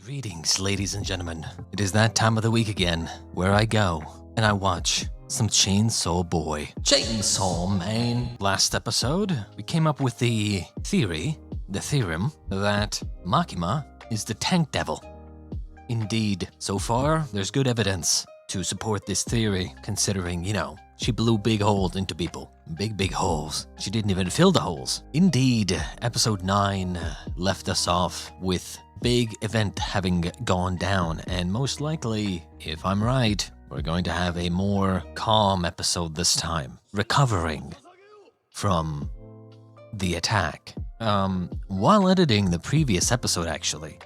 Greetings, ladies and gentlemen. It is that time of the week again, where I go and I watch some Chainsaw Boy. Chainsaw Man! Last episode, we came up with the theorem, that Makima is the tank devil. Indeed, so far, there's good evidence to support this theory, considering, she blew big holes into people. Big holes. She didn't even fill the holes. Indeed, episode 9 left us off with big event having gone down, and most likely, if I'm right, we're going to have a more calm episode this time, recovering from the attack. While editing the previous episode, actually,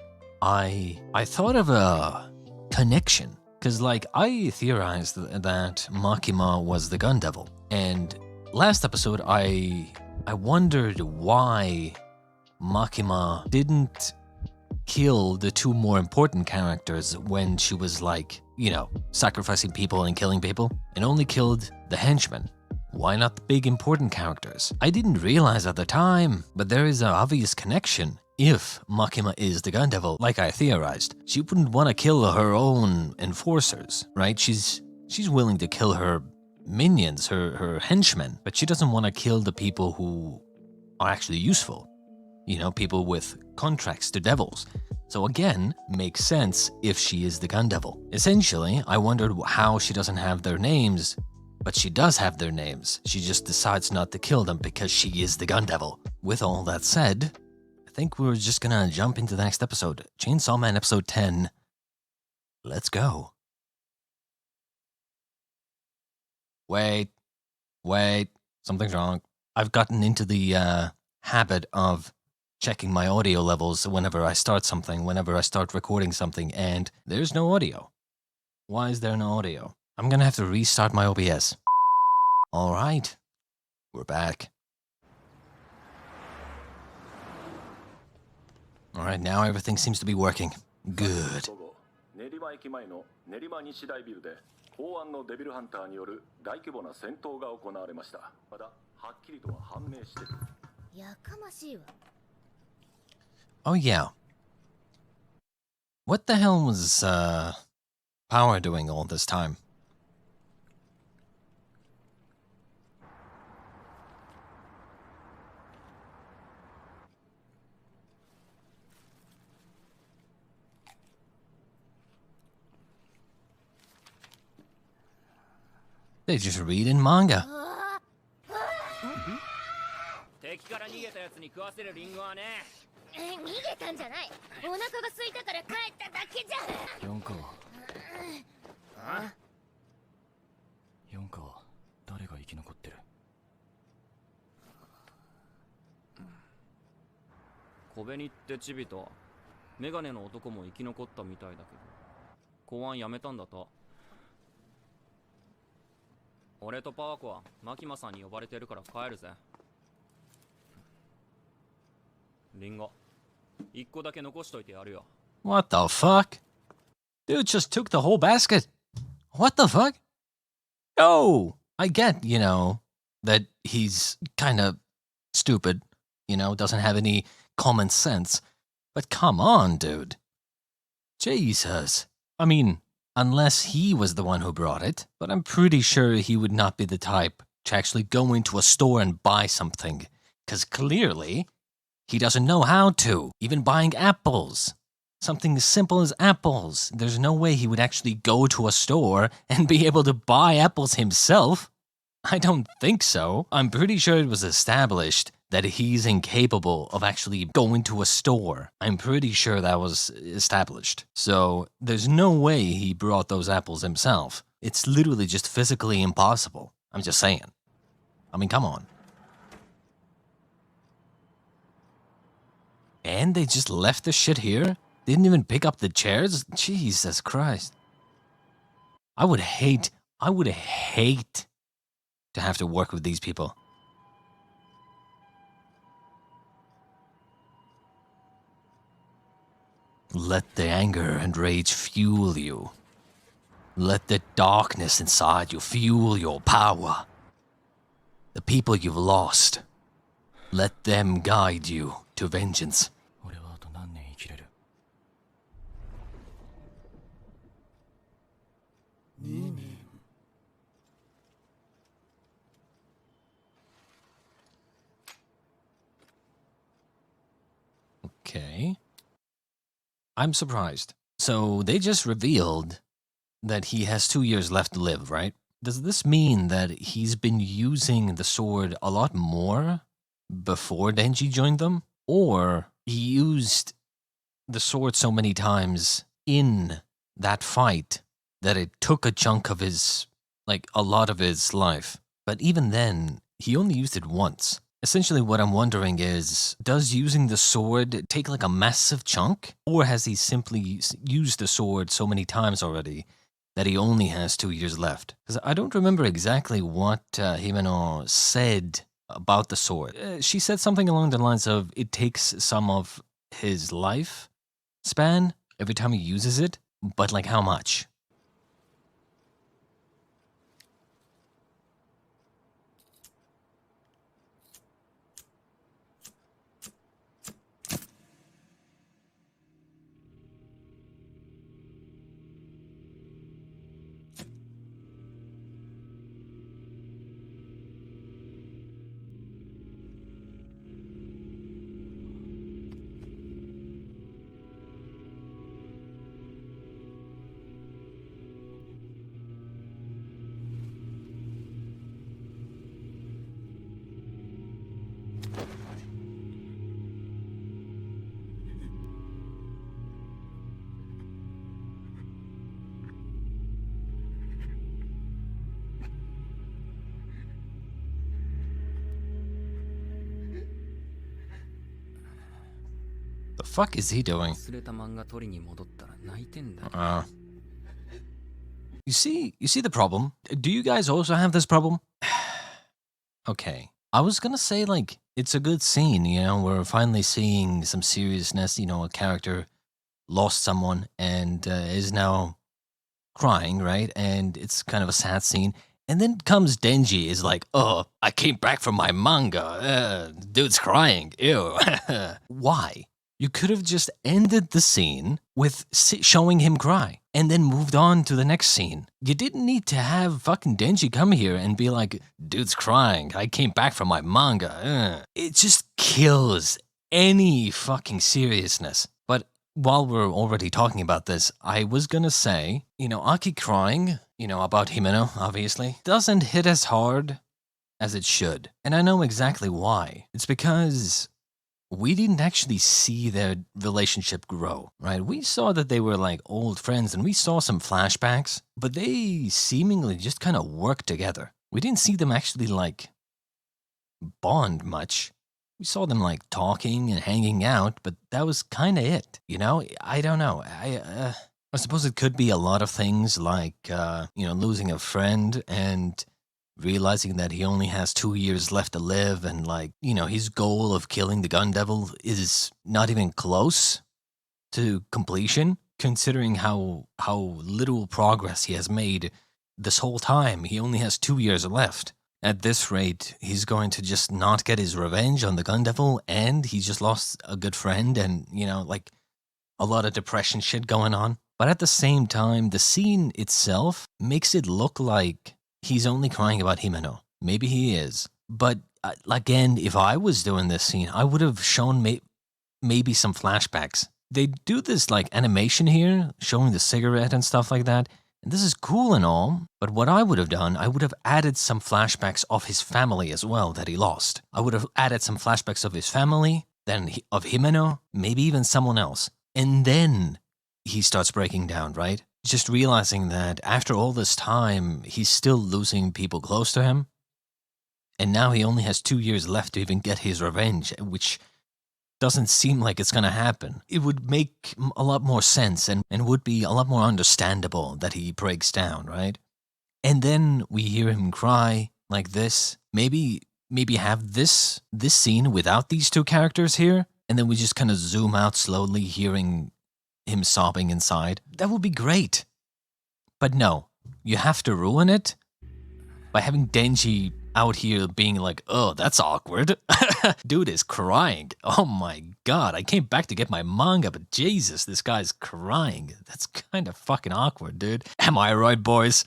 I thought of a connection, because I theorized that Makima was the gun devil, and last episode I wondered why Makima didn't kill the two more important characters when she was sacrificing people and killing people, and only killed the henchmen. Why not the big important characters? I didn't realize at the time, but there is an obvious connection. If Makima is the gun devil, like I theorized, she wouldn't want to kill her own enforcers, right? She's willing to kill her minions, her henchmen, but she doesn't want to kill the people who are actually useful. People with contracts to devils. So again, makes sense if she is the gun devil. Essentially, I wondered how she doesn't have their names, but she does have their names. She just decides not to kill them because she is the gun devil. With all that said, I think we're just gonna jump into the next episode. Chainsaw Man episode 10. Let's go. Wait. Something's wrong. I've gotten into the habit of checking my audio levels whenever I start something, whenever I start recording something, and there's no audio. Why is there no audio? I'm gonna have to restart my OBS. Alright, we're back. Alright, now everything seems to be working. Good. Oh yeah. What the hell was Power doing all this time? They just read in manga. What the fuck? Dude just took the whole basket. What the fuck? No! I get, that he's kind of stupid, doesn't have any common sense. But come on, dude. Jesus. I mean, unless he was the one who brought it, but I'm pretty sure he would not be the type to actually go into a store and buy something, because clearly he doesn't know how to, even buying apples. Something as simple as apples. There's no way he would actually go to a store and be able to buy apples himself. I don't think so. I'm pretty sure it was established that he's incapable of actually going to a store. I'm pretty sure that was established. So there's no way he brought those apples himself. It's literally just physically impossible. I'm just saying. I mean, come on. And they just left the shit here? Didn't even pick up the chairs? Jesus Christ. I would hate to have to work with these people. Let the anger and rage fuel you. Let the darkness inside you fuel your power. The people you've lost, let them guide you to vengeance. Okay. I'm surprised. So they just revealed that he has 2 years left to live, right? Does this mean that he's been using the sword a lot more before Denji joined them? Or he used the sword so many times in that fight that it took a chunk of his, like, a lot of his life. But even then, he only used it once. Essentially, what I'm wondering is, does using the sword take like a massive chunk? Or has he simply used the sword so many times already that he only has 2 years left? Because I don't remember exactly what Himeno said about the sword. She said something along the lines of, it takes some of his life span every time he uses it, but like how much? The fuck is he doing? You see the problem? Do you guys also have this problem? Okay. I was gonna say, like, it's a good scene, you know, we're finally seeing some seriousness, you know, a character lost someone and is now crying, right? And it's kind of a sad scene. And then comes Denji, is like, oh, I came back from my manga. Dude's crying. Ew. Why? You could have just ended the scene with showing him cry and then moved on to the next scene. You didn't need to have fucking Denji come here and be like, dude's crying. I came back from my manga. It just kills any fucking seriousness. But while we're already talking about this, I was gonna say, you know, Aki crying, you know, about Himeno, obviously, doesn't hit as hard as it should. And I know exactly why. It's because we didn't actually see their relationship grow, right? We saw that they were like old friends and we saw some flashbacks, but they seemingly just kind of worked together. We didn't see them actually like bond much. We saw them like talking and hanging out, but that was kind of it. You know, I don't know. I suppose it could be a lot of things like, you know, losing a friend and realizing that he only has 2 years left to live and like, you know, his goal of killing the gun devil is not even close to completion, considering how little progress he has made this whole time. He only has 2 years left. At this rate, he's going to just not get his revenge on the gun devil, and he just lost a good friend and, you know, like a lot of depression shit going on. But at the same time, the scene itself makes it look like he's only crying about Himeno. Maybe he is. But again, if I was doing this scene, I would have shown maybe some flashbacks. They do this like animation here, showing the cigarette and stuff like that. And this is cool and all, but what I would have done, I would have added some flashbacks of his family as well that he lost. I would have added some flashbacks of his family, then of Himeno, maybe even someone else. And then he starts breaking down, right? Just realizing that after all this time, he's still losing people close to him. And now he only has 2 years left to even get his revenge, which doesn't seem like it's gonna happen. It would make a lot more sense and would be a lot more understandable that he breaks down, right? And then we hear him cry like this. Maybe have this scene without these two characters here, and then we just kind of zoom out slowly, hearing him sobbing inside. That would be great. But no, you have to ruin it by having Denji out here being like, oh, that's awkward. Dude is crying. Oh my god, I came back to get my manga, but Jesus, this guy's crying. That's kind of fucking awkward, dude. Am I right, boys?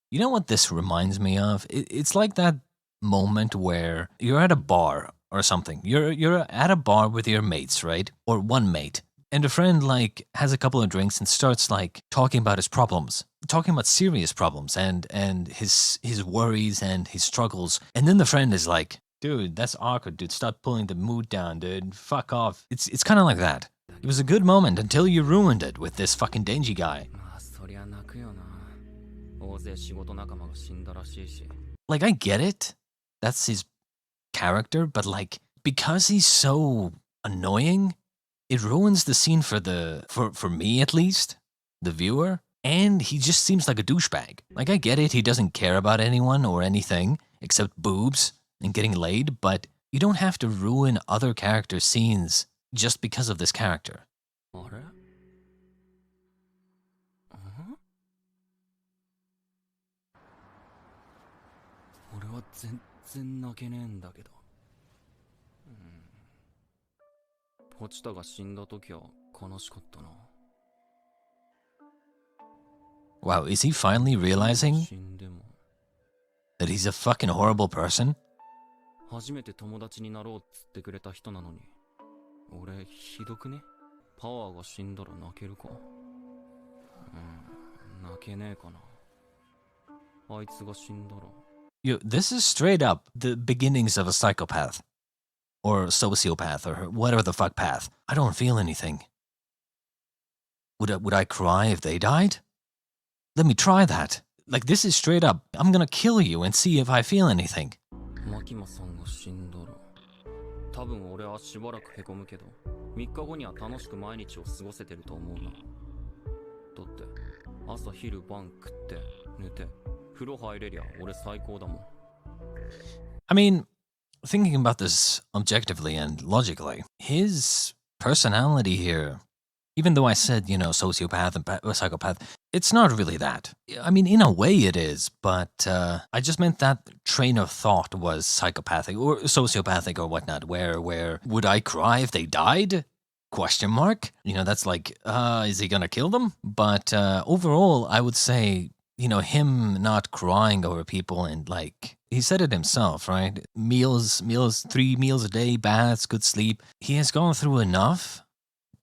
You know what this reminds me of? It's like that moment where you're at a bar, or something. You're at a bar with your mates, right? Or one mate. And a friend, like, has a couple of drinks and starts, like, talking about his problems. Talking about serious problems and his worries and his struggles. And then the friend is like, dude, that's awkward, dude. Stop pulling the mood down, dude. Fuck off. It's kind of like that. It was a good moment until you ruined it with this fucking Denji guy. Like, I get it. That's his character, but like, because he's so annoying, it ruins the scene for me at least, the viewer. And he just seems like a douchebag. Like, I get it, he doesn't care about anyone or anything except boobs and getting laid, but you don't have to ruin other character scenes just because of this character. Wow, is he finally realizing that he's a fucking horrible person? Yo, this is straight up the beginnings of a psychopath. Or sociopath, or whatever the fuck path. I don't feel anything. Would I cry if they died? Let me try that. Like, this is straight up, I'm gonna kill you and see if I feel anything. I mean, thinking about this objectively and logically, his personality here, even though I said, you know, sociopath and psychopath, it's not really that. I mean, in a way it is, but I just meant that train of thought was psychopathic or sociopathic or whatnot, where would I cry if they died? Question mark? You know, that's like, is he gonna kill them? But overall, I would say, you know, him not crying over people and like, he said it himself, right? Meals, 3 meals a day, baths, good sleep. He has gone through enough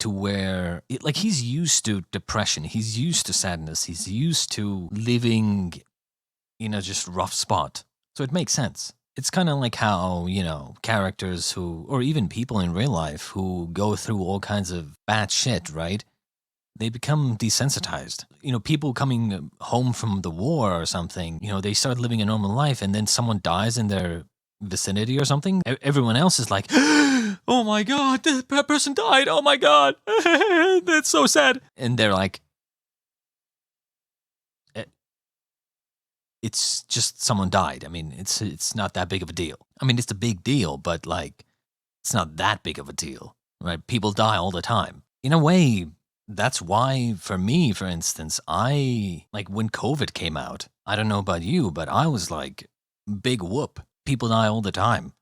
to where, like, he's used to depression. He's used to sadness. He's used to living in a just rough spot. So it makes sense. It's kind of like how, you know, characters who, or even people in real life who go through all kinds of bad shit, right? They become desensitized. You know, people coming home from the war or something, you know, they start living a normal life and then someone dies in their vicinity or something. Everyone else is like, oh my God, that person died. Oh my God, that's so sad. And they're like, it's just someone died. I mean, it's not that big of a deal. I mean, it's a big deal, but like, it's not that big of a deal, right? People die all the time. In a way, that's why, for me, for instance, I, like, when COVID came out, I don't know about you, but I was like, big whoop. People die all the time.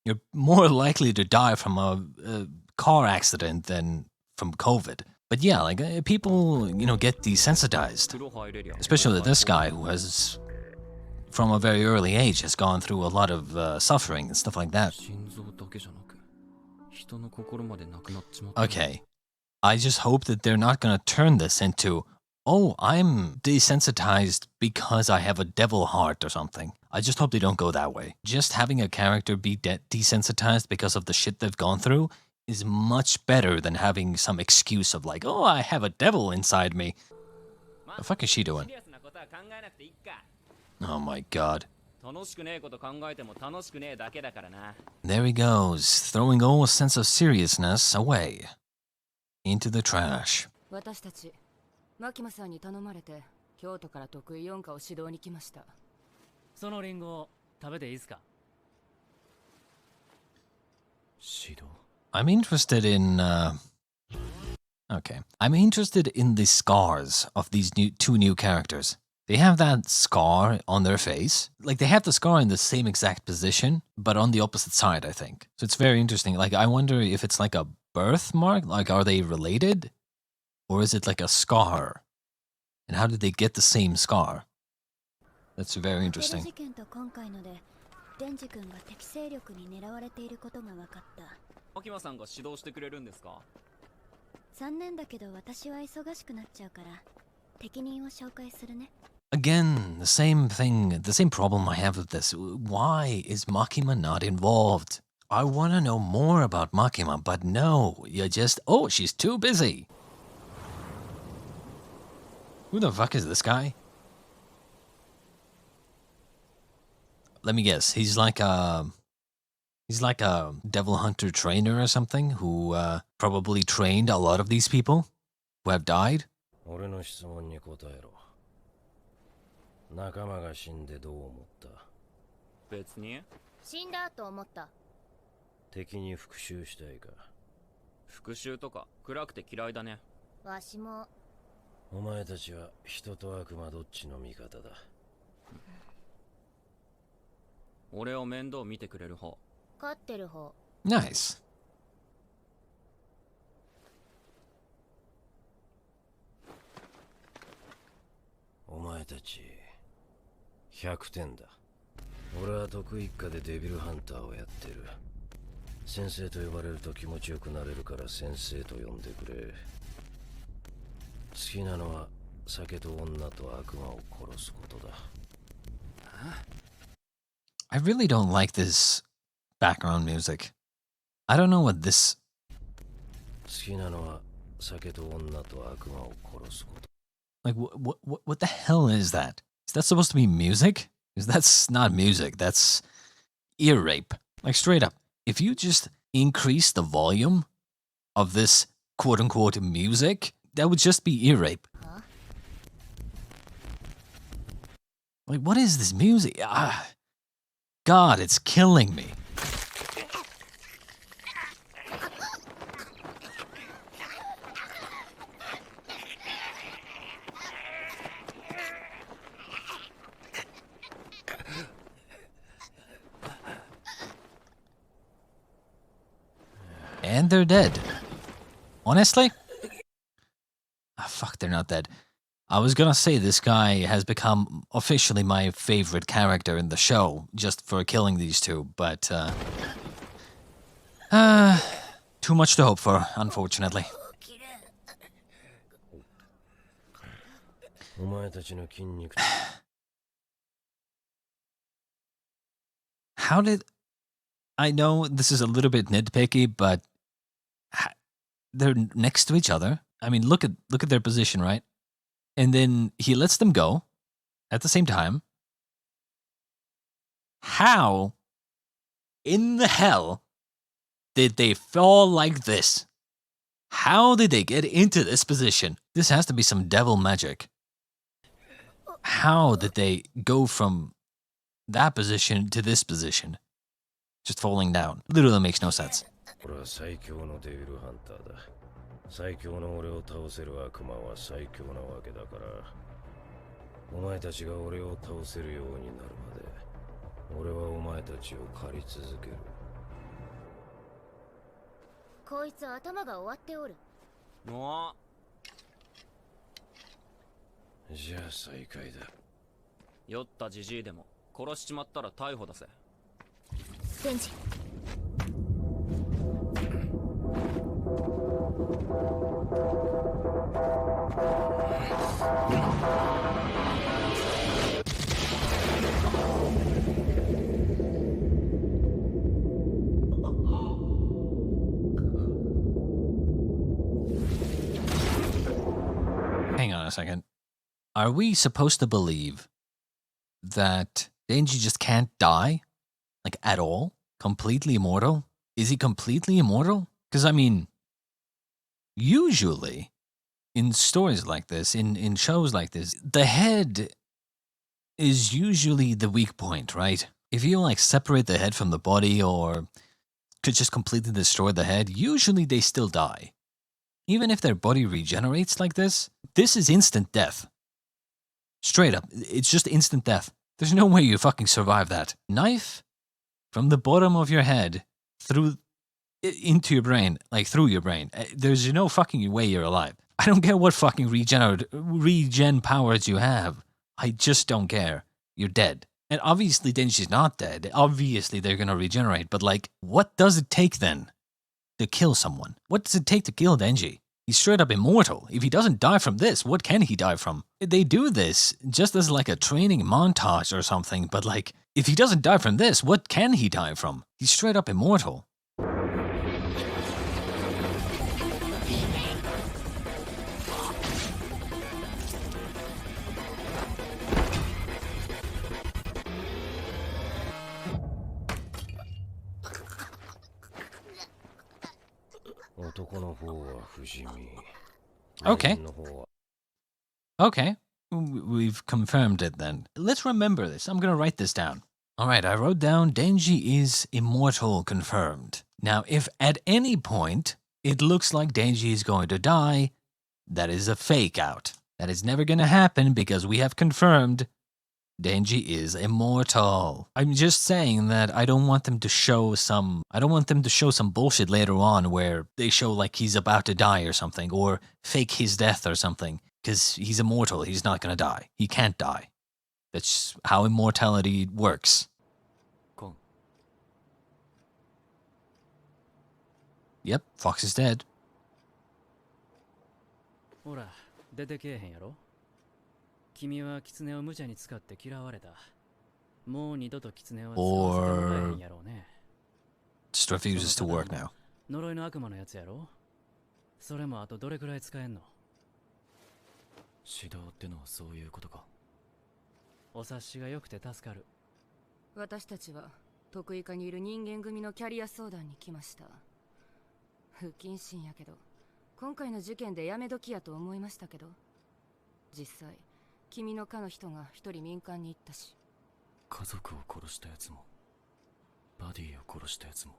You're more likely to die from a car accident than from COVID. But yeah, like, people, you know, get desensitized. Especially this guy who has, from a very early age, has gone through a lot of suffering and stuff like that. Okay. I just hope that they're not going to turn this into, oh, I'm desensitized because I have a devil heart or something. I just hope they don't go that way. Just having a character be desensitized because of the shit they've gone through is much better than having some excuse of like, oh, I have a devil inside me. The fuck is she doing? Oh my God. There he goes, throwing all sense of seriousness away. Into the trash. 私たち、マキマさんに頼まれて、京都から得意4課を指導に来ました。そのリンゴを食べていいですか？指導? I'm interested in, okay. I'm interested in the scars of these two new characters. They have that scar on their face. Like, they have the scar in the same exact position, but on the opposite side, I think. So it's very interesting. Like, I wonder if it's like a birthmark? Like, are they related? Or is it like a scar? And how did they get the same scar? That's very interesting. デンジ君が敵勢力に狙われていることが分かった。マキマさんが指導してくれるんですか？残念だけど私は忙しくなっちゃうから適任を紹介するね。 Again, the same thing, the same problem I have with this. Why is Makima not involved? I want to know more about Makima, but no, you just... Oh, she's too busy. Who the fuck is this guy? Let me guess, he's like a devil hunter trainer or something who probably trained a lot of these people who have died. 俺の質問に答えろ。仲間が死んでどう思った？別に。死んだと思った。敵に復讐したいか？復讐とか暗くて嫌いだね。わしも。お前たちは人と悪魔どっちの味方だ？俺を面倒見てくれる方。勝ってる方。Nice. お前たち100点だ。俺は得意一家でデビルハンターをやってる。先生と呼ばれると気持ちよくなれるから先生と呼んでくれ。好きなのは酒と女と悪魔を殺すことだ。I really don't like this background music. I don't know what this... 好きなのは酒と女と悪魔を殺すこと。 Like, what the hell is that? Is that supposed to be music? Because that's not music. That's ear rape. Like, straight up. If you just increase the volume of this quote-unquote music, that would just be ear rape. Huh? Like, what is this music? God, it's killing me. And they're dead. Honestly? Ah, fuck, they're not dead. I was gonna say this guy has become officially my favorite character in the show, just for killing these two, but, too much to hope for, unfortunately. お前たちの筋肉。 How did... I know this is a little bit nitpicky, but they're next to each other. I mean, look at their position, right? And then he lets them go at the same time. How in the hell did they fall like this? How did they get into this position? This has to be some devil magic. How did they go from that position to this position? Just falling down. Literally makes no sense. 俺は最強のデビルハンターだ。最強の俺を倒せる悪魔は最強なわけだから、お前たちが俺を倒せるようになるまで、俺はお前たちを狩り続ける。こいつ頭が終わっておる。もじゃあ再開だ。酔ったじじいでも殺しちまったら逮捕だぜ。デンジ。Hang on a second. Are we supposed to believe that Denji just can't die? Like, at all? Completely immortal? Is he completely immortal? Because, I mean, usually, in stories like this, in shows like this, the head is usually the weak point, right? If you, like, separate the head from the body or could just completely destroy the head, usually they still die. Even if their body regenerates like this is instant death. Straight up, it's just instant death. There's no way you fucking survive that. Knife from the bottom of your head through into your brain, like through your brain. There's no fucking way you're alive. I don't care what fucking regen powers you have. I just don't care. You're dead. And obviously Denji's not dead. Obviously they're gonna regenerate. But like, what does it take then to kill someone? What does it take to kill Denji? He's straight up immortal. If he doesn't die from this, what can he die from? They do this just as like a training montage or something. But like, if he doesn't die from this, what can he die from? He's straight up immortal. Okay. Okay. We've confirmed it then. Let's remember this. I'm gonna write this down. Alright, I wrote down Denji is immortal confirmed. Now, if at any point it looks like Denji is going to die, that is a fake out. That is never gonna happen because we have confirmed Denji is immortal. I'm just saying that I don't want them to show some bullshit later on where they show like he's about to die or something, or fake his death or something, because he's immortal. He's not gonna die. He can't die. That's how immortality works. Cool. Yep, Fox is dead. ほら、出てけえへんやろ。君は狐を無茶に使って嫌われた。もう二度と狐は使わせてもらえへんやろうね。Just refuses to work now. 呪いの悪魔のやつやろ。それもあとどれくらい使えんの？指導ってのはそういうことか。お察しが良くて助かる。私たちは得意課にいる人間組のキャリア相談に来ました。不謹慎やけど、今回の事件でやめ時やと思いましたけど、実際君の課の人が一人民間に行ったし。家族を殺したやつもバディを殺したやつも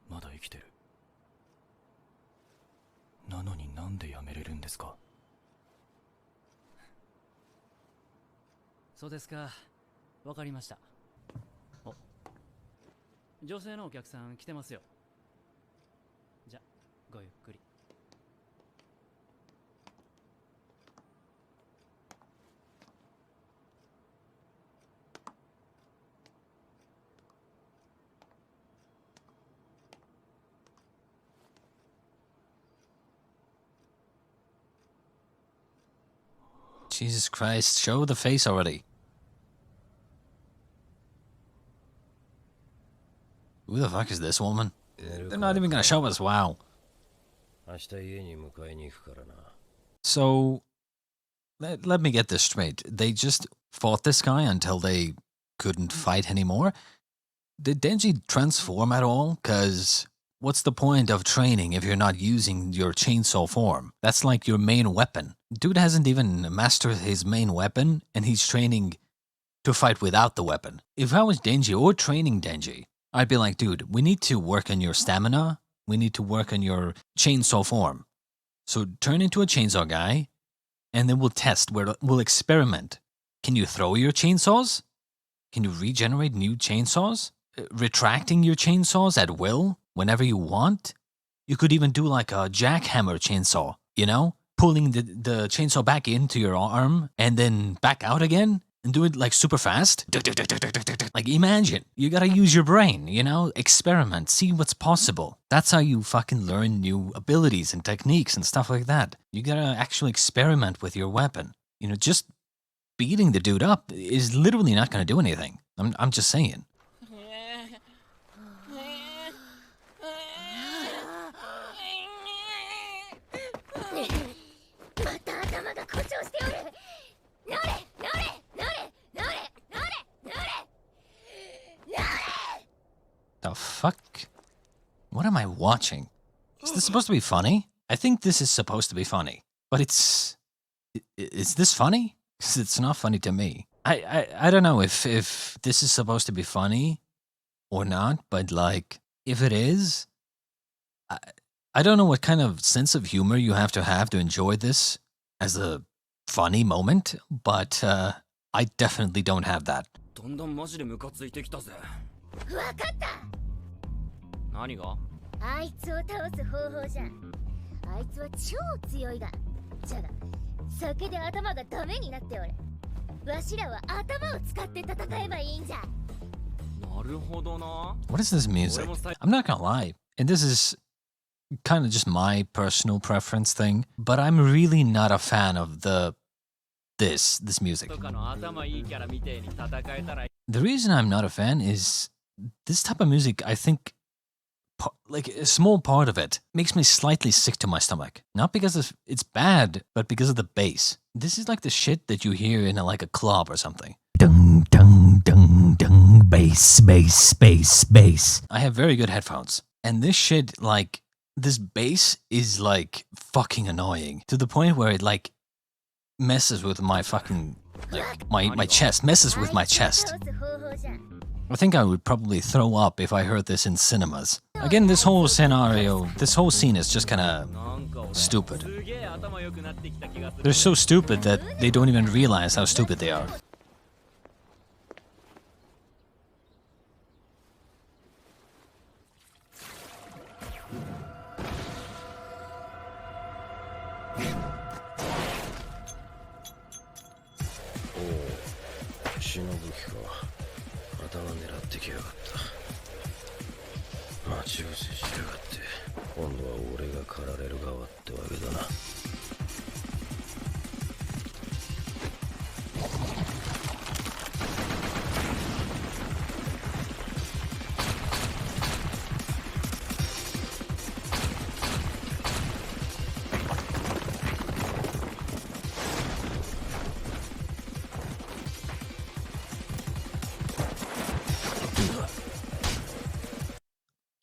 まだ生きてる。なのになんでやめれるんですか？そうですか。わかりました。お、女性のお客さん来てますよ。じゃ、ごゆっくり。Jesus Christ, show the face already. Who the fuck is this woman? They're not even gonna show us, wow. So, let me get this straight. They just fought this guy until they couldn't fight anymore? Did Denji transform at all? Cause what's the point of training if you're not using your chainsaw form? That's like your main weapon. Dude hasn't even mastered his main weapon, and he's training to fight without the weapon. If I was Denji or training Denji, I'd be like, dude, we need to work on your stamina. We need to work on your chainsaw form. So turn into a chainsaw guy, and then we'll test, we'll experiment. Can you throw your chainsaws? Can you regenerate new chainsaws? Retracting your chainsaws at will, whenever you want? You could even do like a jackhammer chainsaw, you know? Pulling the chainsaw back into your arm, and then back out again? And do it like super fast? Like imagine, you gotta use your brain, you know? Experiment, see what's possible. That's how you fucking learn new abilities and techniques and stuff like that. You gotta actually experiment with your weapon. You know, just beating the dude up is literally not gonna do anything. I'm just saying. The fuck? What am I watching? Is this supposed to be funny? I think this is supposed to be funny. But is this funny? Because it's not funny to me. I don't know if this is supposed to be funny or not, but like, if it is, I don't know what kind of sense of humor you have to enjoy this as a funny moment, but I definitely don't have that. だんだんマジでムカついてきたぜ。わかった。何が？あいつを倒す方法じゃ。あいつは超強いが。じゃが、酒で頭がダメになっておる。わしらは頭を使って戦えばいいんじゃ。なるほどな。 What is this music? I'm not gonna lie, and this is kind of just my personal preference thing, but I'm really not a fan of this music. とかの頭いいキャラみてえに戦えたら。 The reason I'm not a fan is this type of music, I think, like a small part of it makes me slightly sick to my stomach. Not because it's bad, but because of the bass. This is like the shit that you hear in like a club or something. Dung, dung, dung, dung, bass, bass, bass, bass. I have very good headphones. And this shit, like, this bass is like fucking annoying to the point where it like messes with my fucking, like, my chest, messes with my chest. I think I would probably throw up if I heard this in cinemas. Again, this whole scenario, this whole scene is just kind of stupid. They're so stupid that they don't even realize how stupid they are. Oh, 死の武器か。頭狙ってきやがった。待ち伏せしやがって。今度は俺が狩られる側ってわけだな。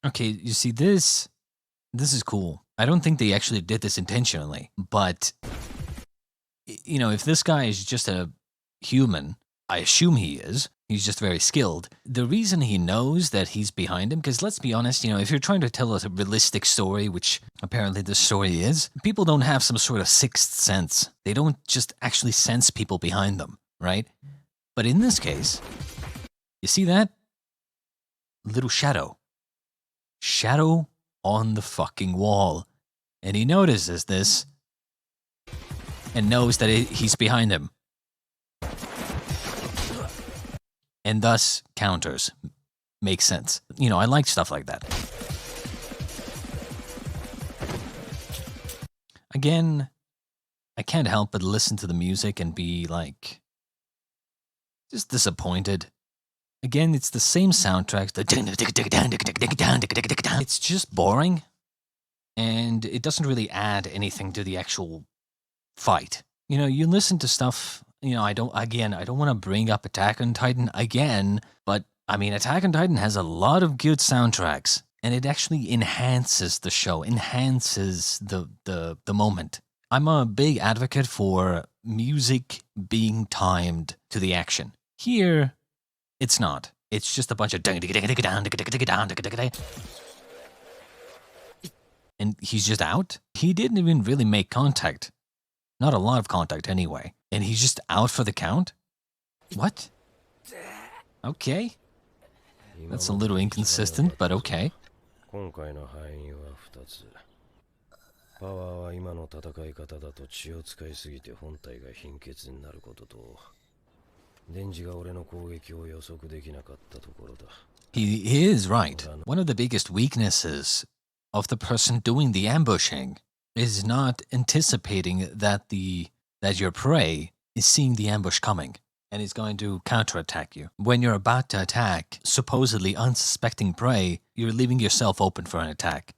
Okay, you see this is cool. I don't think they actually did this intentionally, but you know, if this guy is just a human, I assume he is. He's just very skilled. The reason he knows that he's behind him, because let's be honest, you know, if you're trying to tell a realistic story, which apparently this story is, people don't have some sort of sixth sense. They don't just actually sense people behind them, right? But in this case, you see that? Little shadow. Shadow on the fucking wall. And he notices this and knows that he's behind him. And thus counters. Makes sense. You know, I like stuff like that. Again, I can't help but listen to the music and be like, just disappointed. Again, it's the same soundtrack. It's just boring. And it doesn't really add anything to the actual fight. You know, you listen to stuff, you know, I don't want to bring up Attack on Titan again, but I mean, Attack on Titan has a lot of good soundtracks, and it actually enhances the show, enhances the moment. I'm a big advocate for music being timed to the action. Here, it's not. It's just a bunch of and he's just out. He didn't even really make contact. Not a lot of contact anyway. And he's just out for the count? What? Okay. That's a little inconsistent, but okay. 今回の敗因は2つ。パワーは今の戦い方だと血を使いすぎて本体が貧血になることと、デンジが俺の攻撃を予測できなかったところだ。He is right. One of the biggest weaknesses of the person doing the ambushing is not anticipating that your prey is seeing the ambush coming and is going to counterattack you. When you're about to attack supposedly unsuspecting prey, you're leaving yourself open for an attack.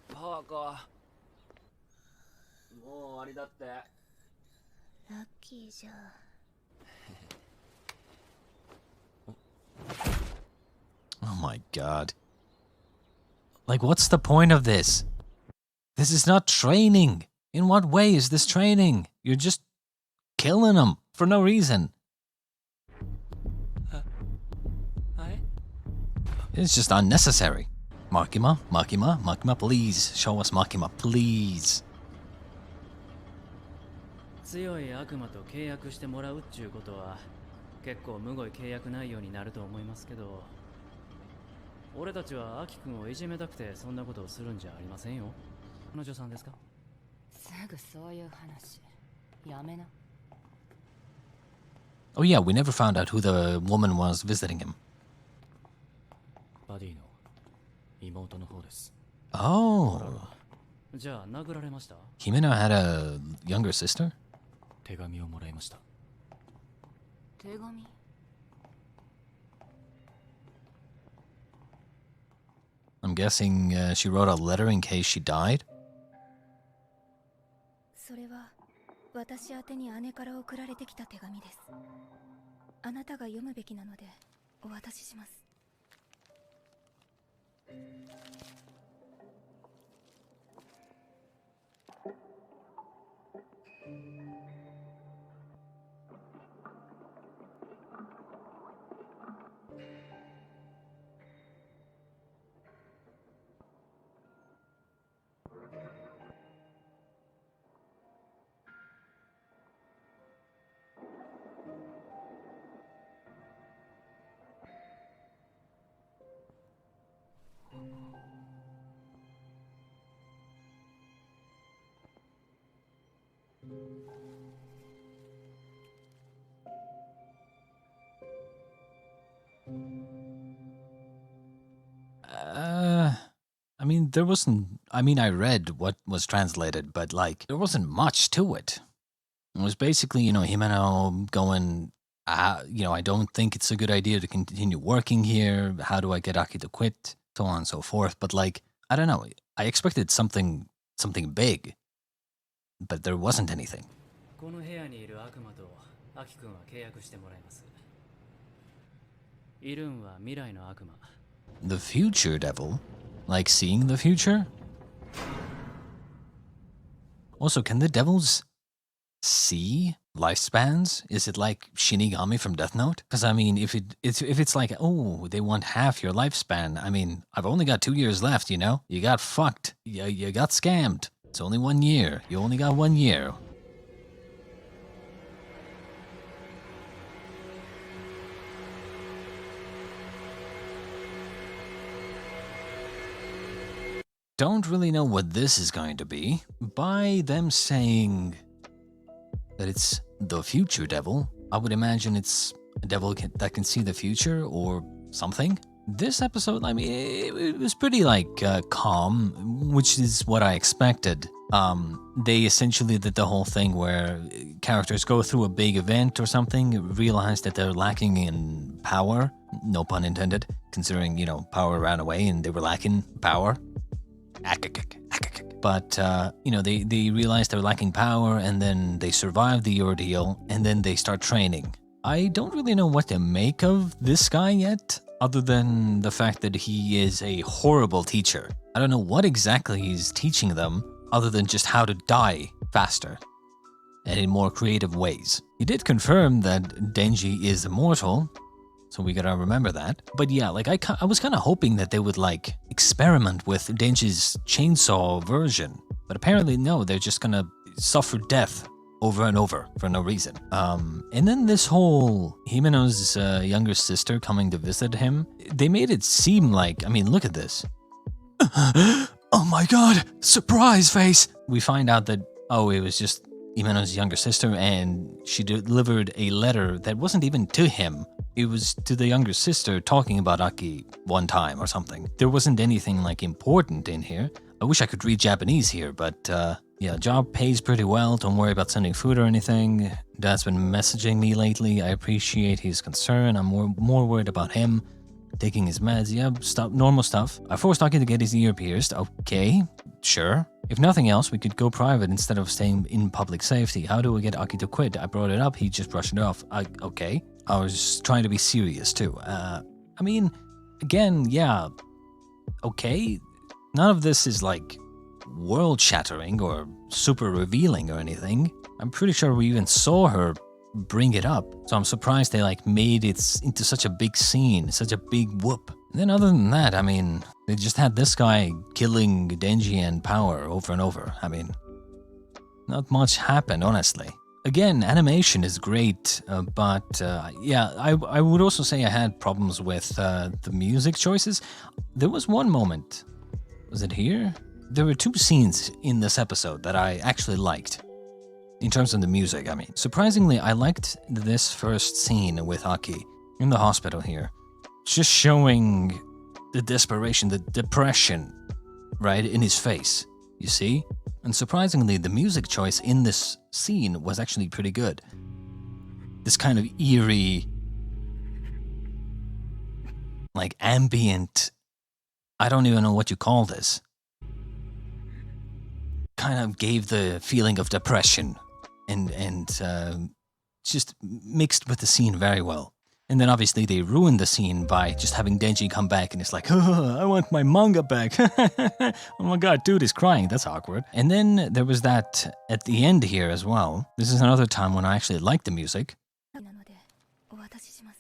パーか。もう終わりだって。ラッキーじゃ。Oh my god. Like, what's the point of this? This is not training. In what way is this training? You're just killing them for no reason. It's just unnecessary. Makima, please. Show us Makima, please. 強い悪魔と契約してもらうっちゅうことは結構むごい契約内容になると思いますけど、俺たちはアキ君をいじめたくてそんなことをするんじゃありませんよ。彼女さんですか？すぐそういう話。やめな。 Oh yeah, we never found out who the woman was visiting him. バディの妹の方です。 Oh, じゃあ殴られました？ Himeno had a younger sister? 手紙をもらいました。 手紙？ I'm guessing she wrote a letter in case she died? それは私宛てに姉から送られてきた手紙です。あなたが読むべきなのでお渡しします。 I mean, there wasn't. I mean, I read what was translated, but like, there wasn't much to it. It was basically, Himeno going, I don't think it's a good idea to continue working here. How do I get Aki to quit? So on and so forth. But like, I don't know. I expected something big, but there wasn't anything. この部屋にいる悪魔とアキ君は契約してもらいます。いるんは未来の悪魔。 The future devil? Like seeing the future? Also, can the devils see lifespans? Is it like Shinigami from Death Note? Because I mean, if it's like, oh, they want half your lifespan. I mean, I've only got 2 years left. You got fucked. You got scammed. It's only 1 year. You only got 1 year. Don't really know what this is going to be. By them saying that it's the future devil, I would imagine it's a devil that can see the future or something. This episode, I mean, it was pretty calm, which is what I expected. They essentially did the whole thing where characters go through a big event or something, realize that they're lacking in power, no pun intended, considering, power ran away and they were lacking power. But, they realize they're lacking power and then they survive the ordeal and then they start training. I don't really know what to make of this guy yet, other than the fact that he is a horrible teacher. I don't know what exactly he's teaching them, other than just how to die faster and in more creative ways. He did confirm that Denji is immortal, so we gotta remember that. But yeah, I was kind of hoping that they would experiment with Denji's chainsaw version. But apparently no, they're just gonna suffer death over and over for no reason. And then this whole Himeno's younger sister coming to visit him, they made it seem like, I mean, look at this. Oh my god, surprise face! We find out that, it was just Himeno's younger sister and she delivered a letter that wasn't even to him. It was to the younger sister talking about Aki one time or something. There wasn't anything important in here. I wish I could read Japanese here, but yeah, job pays pretty well. Don't worry about sending food or anything. Dad's been messaging me lately. I appreciate his concern. I'm more worried about him. Taking his meds, yeah, normal stuff. I forced Aki to get his ear pierced. Okay, sure. If nothing else, we could go private instead of staying in public safety. How do we get Aki to quit? I brought it up, he just brushed it off. Okay. I was trying to be serious too. I mean, again, yeah, okay. None of this is world-shattering or super revealing or anything. I'm pretty sure we even saw her bring it up. So I'm surprised they made it into such a big scene, such a big whoop. And then other than that, I mean, they just had this guy killing Denji and Power over and over. I mean, not much happened, honestly. Again, animation is great, but yeah, I would also say I had problems with the music choices. There was one moment, was it here? There were two scenes in this episode that I actually liked. In terms of the music, I mean. Surprisingly, I liked this first scene with Aki in the hospital here. Just showing the desperation, the depression, right, in his face, you see? And surprisingly, the music choice in this scene was actually pretty good. This kind of eerie, like ambient, I don't even know what you call this. Kind of gave the feeling of depression and just mixed with the scene very well. And then obviously they ruined the scene by just having Denji come back and it's like, oh, I want my manga back. Oh my god, dude is crying. That's awkward. And then there was that at the end here as well. This is another time when I actually liked the music.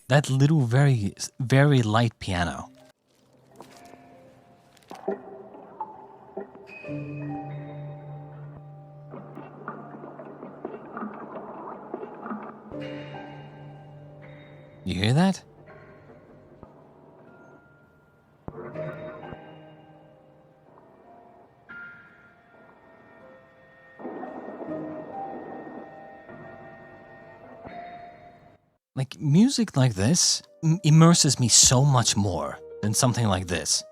That little very, very light piano. You hear that? Like, music like this immerses me so much more than something like this.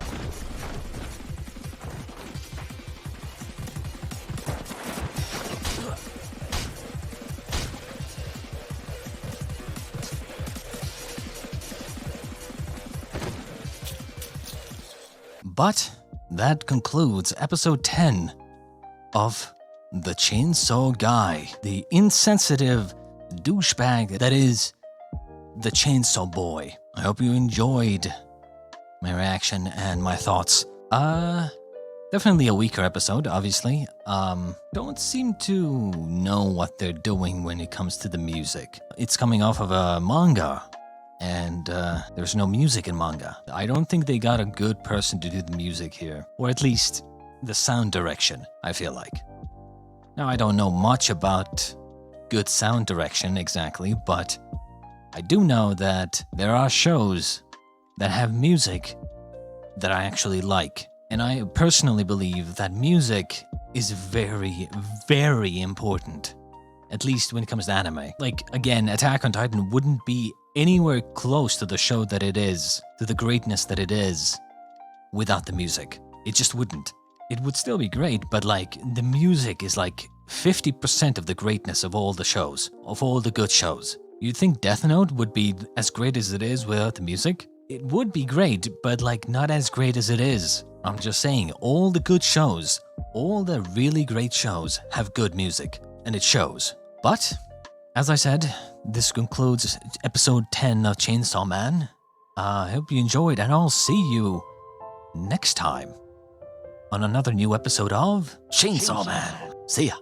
But that concludes episode 10 of The Chainsaw Guy, the insensitive douchebag that is the Chainsaw Boy. I hope you enjoyed my reaction and my thoughts. Definitely a weaker episode, obviously. Don't seem to know what they're doing when it comes to the music. It's coming off of a manga. And there's no music in manga. I don't think they got a good person to do the music here. Or at least the sound direction, I feel like. Now, I don't know much about good sound direction exactly, but I do know that there are shows that have music that I actually like. And I personally believe that music is very, very important. At least when it comes to anime. Like, again, Attack on Titan wouldn't be anywhere close to the show that it is, to the greatness that it is, without the music. It just wouldn't. It would still be great, but like, the music is like 50% of the greatness of all the shows, of all the good shows. You'd think Death Note would be as great as it is without the music? It would be great, but like, not as great as it is. I'm just saying, all the good shows, all the really great shows have good music, and it shows. But, as I said, this concludes episode 10 of Chainsaw Man. I hope you enjoyed, and I'll see you next time on another new episode of Chainsaw Man. See ya.